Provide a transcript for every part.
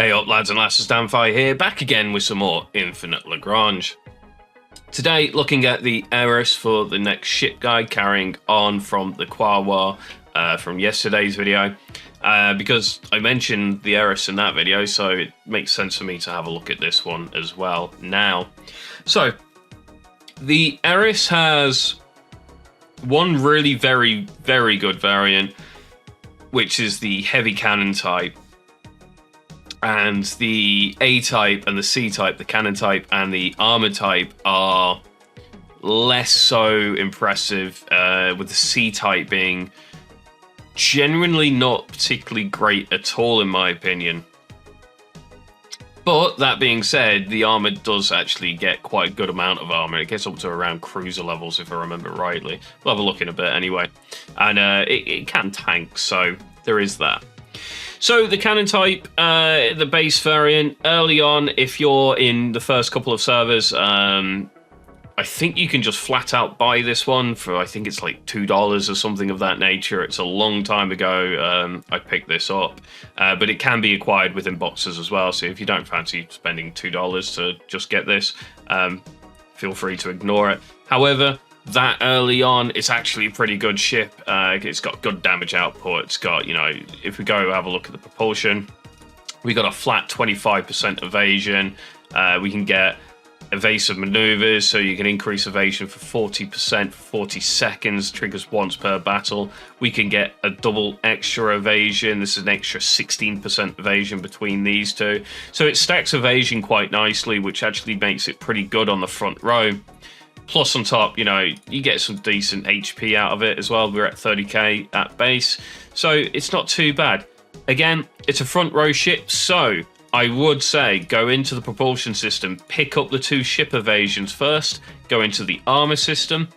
Hey up lads and lasses, Damphyre here, back again with some more Infinite Lagrange. Today looking at the Eris for the next ship guide, carrying on from the Quawa from yesterday's video. Because I mentioned the Eris in that video, so it makes sense for me to have a look at this one as well now. So, the Eris has one really very good variant, which is the heavy cannon type. And the A-type and the C-type, the cannon type and the armor type, are less so impressive, with the C-type being genuinely not particularly great at all, in my opinion. But that being said, the armor does actually get quite a good amount of armor. It gets up to around cruiser levels, if I remember rightly. We'll have a look in a bit anyway. And it can tank, so there is that. So the cannon type, the base variant, early on, if you're in the first couple of servers, I think you can just flat out buy this one for, I think it's like $2 or something of that nature. It's a long time ago I picked this up, but it can be acquired within boxes as well. So if you don't fancy spending $2 to just get this, feel free to ignore it. However, that early on, it's actually a pretty good ship. It's got good damage output. It's got, you know, if we go have a look at the propulsion, we got a flat 25% evasion. We can get evasive maneuvers, so you can increase evasion for 40% for 40 seconds, triggers once per battle. We can get a double extra evasion. This is an extra 16% evasion between these two. So it stacks evasion quite nicely, which actually makes it pretty good on the front row. Plus on top, you know, you get some decent HP out of it as well. We're at 30k at base, so it's not too bad. Again, it's a front row ship, so I would say go into the propulsion system, pick up the 2 ship evasions first, go into the armor system,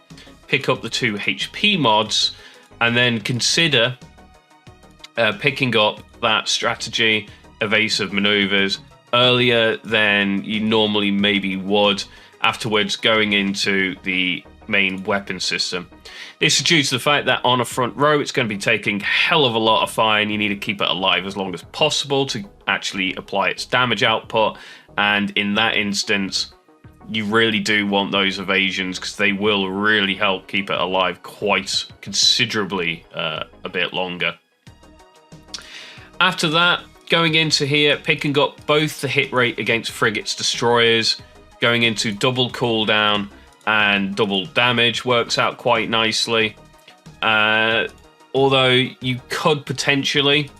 pick up the 2 HP mods, and then consider picking up that strategy evasive maneuvers earlier than you normally maybe would. Afterwards, going into the main weapon system. This is due to the fact that on a front row, it's going to be taking a hell of a lot of fire, and you need to keep it alive as long as possible to actually apply its damage output. And in that instance, you really do want those evasions, because they will really help keep it alive quite considerably a bit longer. After that, going into here, picking up both the hit rate against frigates, destroyers, going into double cooldown and double damage works out quite nicely. Although you could potentially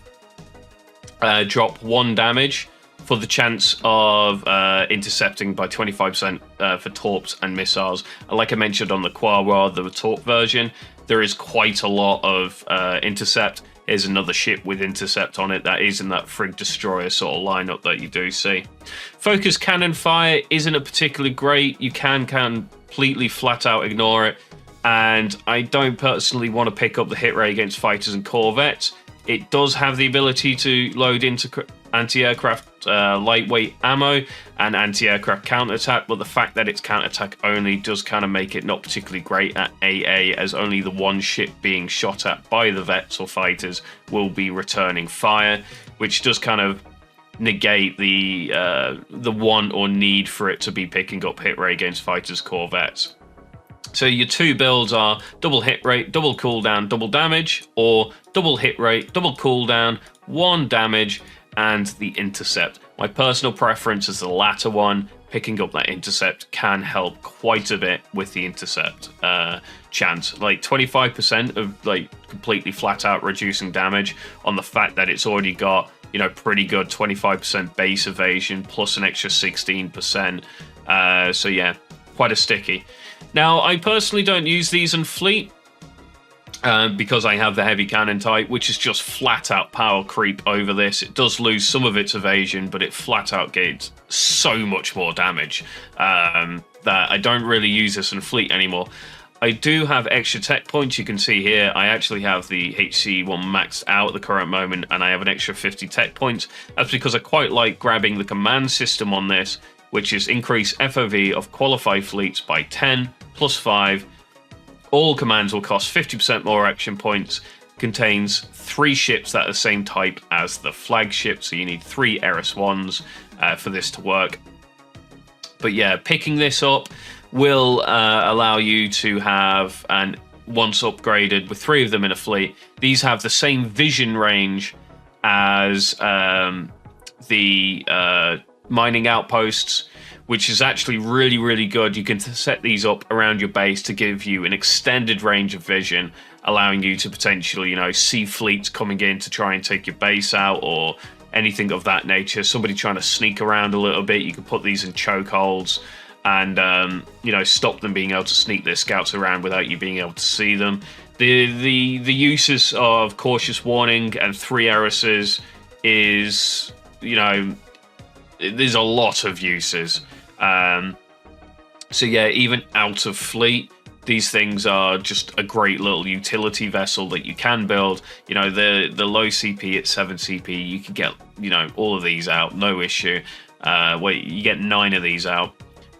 drop 1 damage for the chance of intercepting by 25% for torps and missiles. And like I mentioned on the Quawa, the torp version, there is quite a lot of intercept. Here's another ship with intercept on it that is in that frig destroyer sort of lineup that you do see. Focus cannon fire isn't a particularly great. You can completely flat out ignore it. And I don't personally want to pick up the hit rate against fighters and corvettes. It does have the ability to load into anti-aircraft lightweight ammo and anti-aircraft counterattack, but the fact that it's counterattack only does kind of make it not particularly great at AA, as only the 1 ship being shot at by the vets or fighters will be returning fire, which does kind of negate the want or need for it to be picking up hit rate against fighters, corvettes. So your 2 builds are double hit rate, double cooldown, double damage, or double hit rate, double cooldown, 1 damage, and the intercept. My personal preference is the latter one. Picking up that intercept can help quite a bit with the intercept chance. Like 25% of like completely flat out reducing damage on the fact that it's already got, you know, pretty good 25% base evasion plus an extra 16%. So yeah, quite a sticky. Now, I personally don't use these in fleet because I have the heavy cannon type, which is just flat out power creep over this. It does lose some of its evasion, but it flat out gets so much more damage that I don't really use this in fleet anymore. I do have extra tech points. You can see here, I actually have the HC1 maxed out at the current moment, and I have an extra 50 tech points. That's because I quite like grabbing the command system on this, which is increase FOV of qualified fleets by 10 plus 5. All commands will cost 50% more action points. contains 3 ships that are the same type as the flagship, so you need 3 Eris 1s for this to work. But yeah, picking this up will allow you to have, and once upgraded with 3 of them in a fleet, these have the same vision range as the mining outposts, which is actually really, really good. You can set these up around your base to give you an extended range of vision, allowing you to potentially, see fleets coming in to try and take your base out or anything of that nature. Somebody trying to sneak around a little bit, you can put these in chokeholds and, stop them being able to sneak their scouts around without you being able to see them. The uses of Cautious Warning and 3 Erises is, there's a lot of uses. So yeah, even out of fleet, these things are just a great little utility vessel that you can build. The low CP at 7 CP, you can get, all of these out, no issue. You get 9 of these out,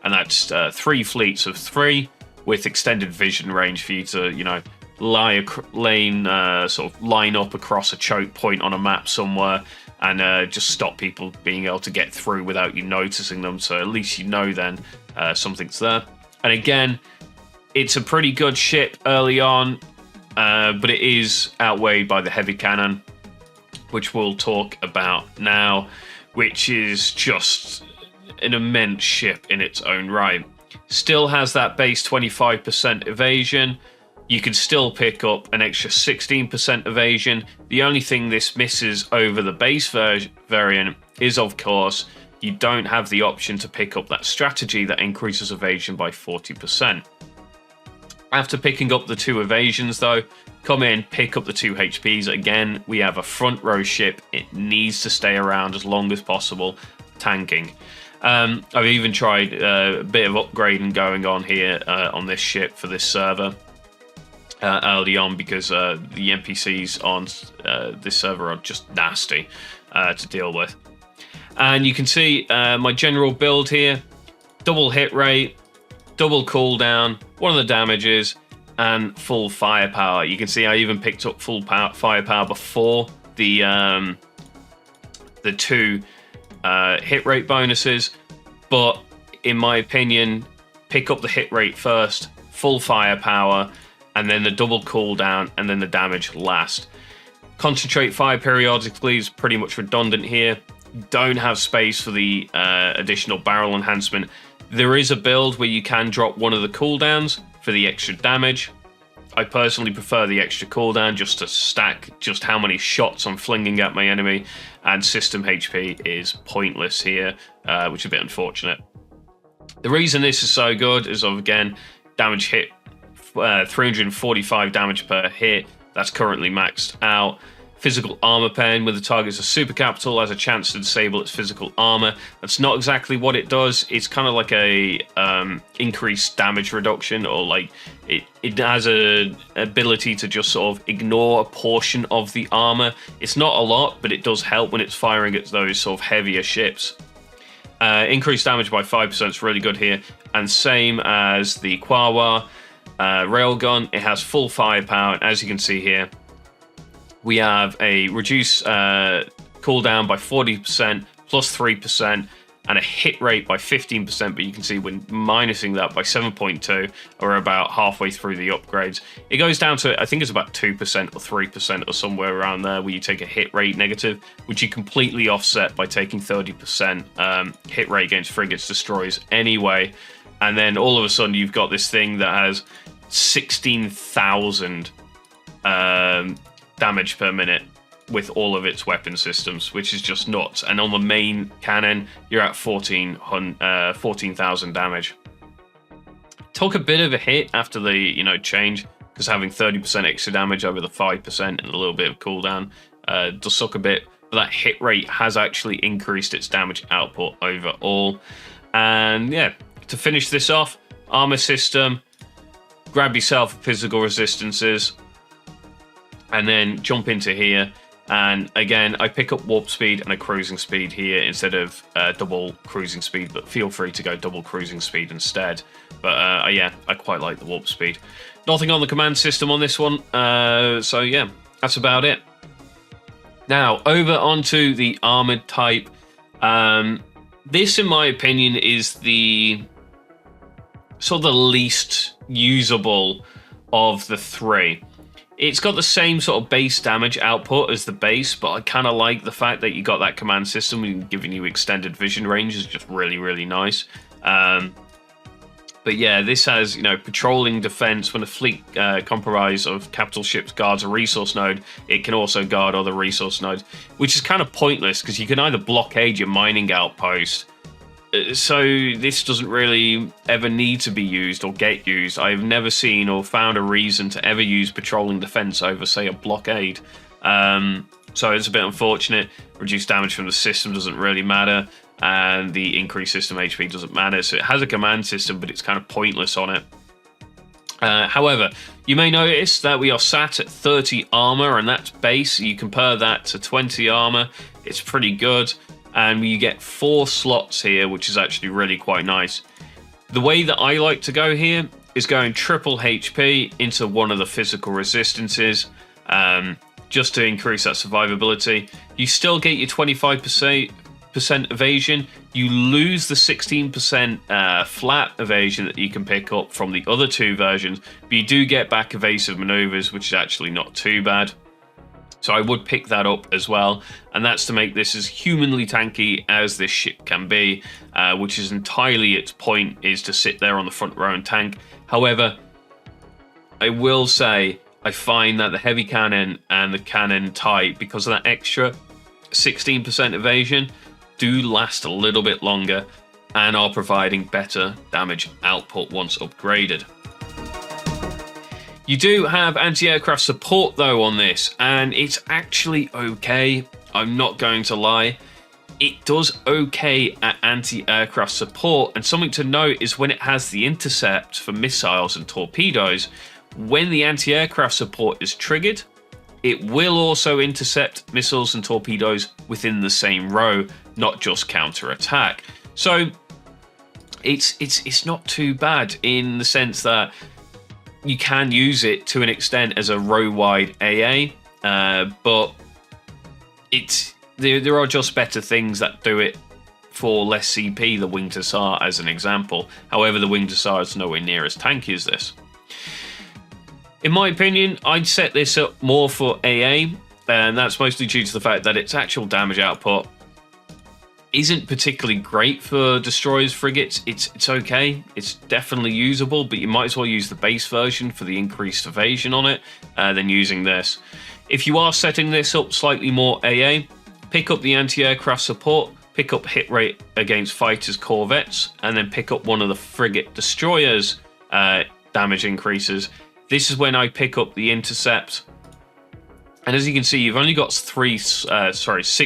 and that's 3 fleets of 3 with extended vision range for you to, line up across a choke point on a map somewhere and just stop people being able to get through without you noticing them. So at least then something's there. And again, it's a pretty good ship early on, but it is outweighed by the heavy cannon, which we'll talk about now, which is just an immense ship in its own right. Still has that base 25% evasion. You can still pick up an extra 16% evasion. The only thing this misses over the base variant is, of course, you don't have the option to pick up that strategy that increases evasion by 40%. After picking up the 2 evasions, though, come in, pick up the 2 HPs. Again, we have a front row ship. It needs to stay around as long as possible, tanking. I've even tried a bit of upgrading going on here on this ship for this server. Early on, because the NPCs on this server are just nasty to deal with. And you can see my general build here: double hit rate, double cooldown, 1 of the damages, and full firepower. You can see I even picked up full firepower before the 2 hit rate bonuses. But in my opinion, pick up the hit rate first, full firepower, and then the double cooldown, and then the damage last. Concentrate fire periodically is pretty much redundant here. Don't have space for the additional barrel enhancement. There is a build where you can drop 1 of the cooldowns for the extra damage. I personally prefer the extra cooldown just to stack just how many shots I'm flinging at my enemy, and system HP is pointless here, which is a bit unfortunate. The reason this is so good is, again, damage hit. 345 damage per hit. That's currently maxed out. Physical armor pen, when the target's a super capital, has a chance to disable its physical armor. That's not exactly what it does. It's kind of like a increased damage reduction, or like it has a ability to just sort of ignore a portion of the armor. It's not a lot, but it does help when it's firing at those sort of heavier ships. Increased damage by 5% is really good here, and same as the Kwawa railgun. It has full firepower, and as you can see here, we have a reduced cooldown by 40%, plus 3%, and a hit rate by 15%, but you can see when minusing that by 7.2, or about halfway through the upgrades, it goes down to, I think it's about 2% or 3% or somewhere around there, where you take a hit rate negative, which you completely offset by taking 30% hit rate against frigates destroys anyway. And then all of a sudden you've got this thing that has 16,000 damage per minute with all of its weapon systems, which is just nuts. And on the main cannon, you're at 14,000 damage. Took a bit of a hit after the change, because having 30% extra damage over the 5% and a little bit of cooldown does suck a bit. But that hit rate has actually increased its damage output overall. And yeah, to finish this off, armor system, grab yourself physical resistances, and then jump into here. And again, I pick up warp speed and a cruising speed here instead of double cruising speed, but feel free to go double cruising speed instead. But yeah, I quite like the warp speed. Nothing on the command system on this one. So yeah, that's about it. Now, over onto the armored type. This, in my opinion, is the sort of the least usable of the three. It's got the same sort of base damage output as the base, but I kind of like the fact that you got that command system and giving you extended vision range is just really, really nice. But yeah, this has, patrolling defense. When a fleet comprised of capital ships guards a resource node, it can also guard other resource nodes, which is kind of pointless because you can either blockade your mining outpost. So this doesn't really ever need to be used or get used. I've never seen or found a reason to ever use patrolling defense over, say, a blockade. So it's a bit unfortunate. Reduced damage from the system doesn't really matter, and the increased system HP doesn't matter. So it has a command system, but it's kind of pointless on it. However, you may notice that we are sat at 30 armor, and that's base. You compare that to 20 armor, it's pretty good. And you get 4 slots here, which is actually really quite nice. The way that I like to go here is going triple HP into one of the physical resistances, just to increase that survivability. You still get your 25% evasion. You lose the 16% flat evasion that you can pick up from the other 2 versions, but you do get back evasive maneuvers, which is actually not too bad. So I would pick that up as well, and that's to make this as humanly tanky as this ship can be, which is entirely its point, is to sit there on the front row and tank. However, I will say I find that the heavy cannon and the cannon type, because of that extra 16% evasion, do last a little bit longer and are providing better damage output once upgraded. You do have anti-aircraft support though on this, and it's actually okay. I'm not going to lie. It does okay at anti-aircraft support, and something to note is when it has the intercept for missiles and torpedoes, when the anti-aircraft support is triggered, it will also intercept missiles and torpedoes within the same row, not just counter-attack. So it's not too bad in the sense that you can use it to an extent as a row-wide AA, but there are just better things that do it for less CP, the Winged Hussar as an example. However, the Winged Hussar is nowhere near as tanky as this. In my opinion, I'd set this up more for AA, and that's mostly due to the fact that its actual damage output isn't particularly great for destroyers, frigates. It's okay. It's definitely usable, but you might as well use the base version for the increased evasion on it than using this. If you are setting this up slightly more AA, pick up the anti-aircraft support, pick up hit rate against fighters, corvettes, and then pick up one of the frigate destroyers' damage increases. This is when I pick up the intercept. And as you can see, you've only got 6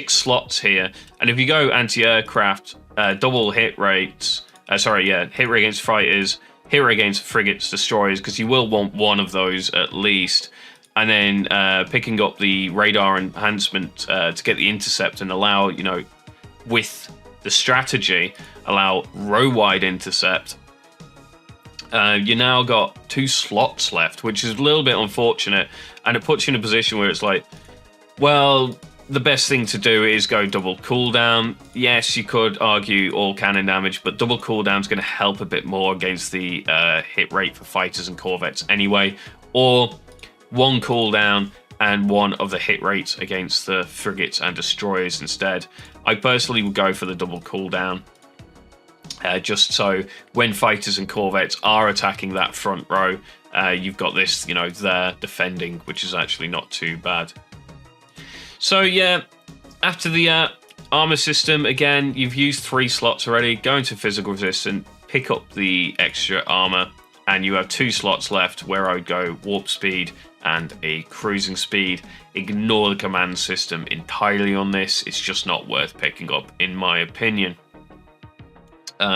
slots here. And if you go anti-aircraft, double hit rates, hit rate against fighters, hit rate against frigates, destroyers, because you will want one of those at least. And then picking up the radar enhancement to get the intercept and allow, with the strategy, allow row-wide intercept. You now got 2 slots left, which is a little bit unfortunate, and it puts you in a position where it's like, well, the best thing to do is go double cooldown. Yes, you could argue all cannon damage, but double cooldown is going to help a bit more against the hit rate for fighters and corvettes anyway, or 1 cooldown and 1 of the hit rates against the frigates and destroyers instead. I personally would go for the double cooldown. Just so when fighters and corvettes are attacking that front row, you've got this, there defending, which is actually not too bad. So yeah, after the armor system, again, you've used 3 slots already. Go into physical resistance, pick up the extra armor, and you have 2 slots left where I would go warp speed and a cruising speed. Ignore the command system entirely on this. It's just not worth picking up, in my opinion.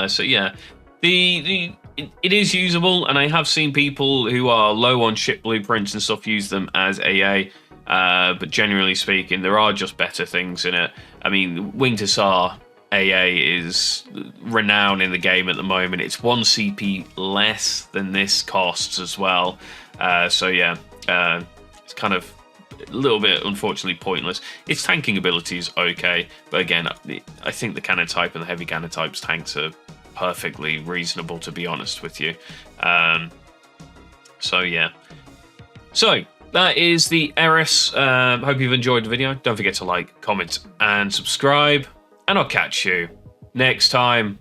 So yeah, it is usable, and I have seen people who are low on ship blueprints and stuff use them as AA, but generally speaking, there are just better things in it. I mean, Winged Hussar AA is renowned in the game at the moment. It's 1 CP less than this costs as well. So yeah, it's kind of a little bit, unfortunately, pointless. Its tanking ability is okay, but again, I think the cannon type and the heavy cannon types tanks are perfectly reasonable, to be honest with you. So yeah. So that is the Eris. Hope you've enjoyed the video. Don't forget to like, comment, and subscribe. And I'll catch you next time.